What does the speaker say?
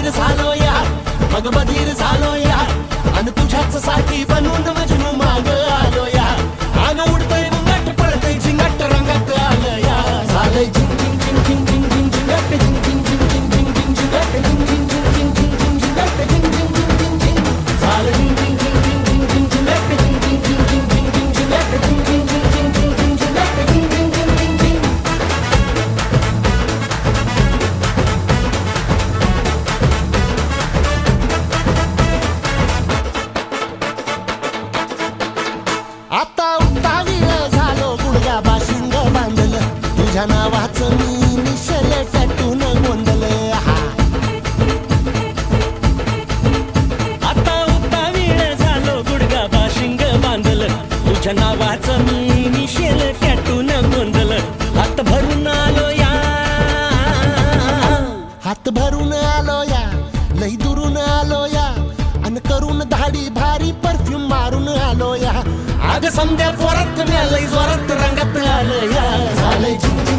बधीर झालो या, मग बधीर झालो या, आणि तुझ्याच साठी बनून मजनू माग आलो या. आग उडतय मुंगट पळतय झिंगाट रंगात आलं या. झालंय झिंग झिंग झिंग झिंग झिंग झिंग झिंगाट झिंग झिंग झिंग झिंग झिंग झिंग झिंगाट झिंग झिंग झिंग झिंग झिंग झिंग झिंगाट झिंग झिंग झिंग झिंग झिंग. झालं झिंग झिंग झिंग झिंग झिंग झिंग झिंगाट झिंग झिंग झिंग झिंग झिंग झिंग झिंगाट झिंग झिंग झिंग झिंग झिंग झिंग झिंगाट झिंग झिंग झिंग झिंग झिंग. आता उतावीळ झालो गुडघा बाशिंग बांधलं, तुझ्या नावाचं मी निशल टॅटून गोंधलं. आता उतावीळ झालो गुडगा बाशिंग बांधलं, तुझ्या नावाचं मी निशेल टॅटून गोंधलं. हात भरून आलो या, हात भरून आलो या, लई दुरून आलो या, अन करून धाडी भारी परफ्यूम मारून आलो या. आग समद्या पोरात लई जोरात रंगात आलं या. झालंय झिंग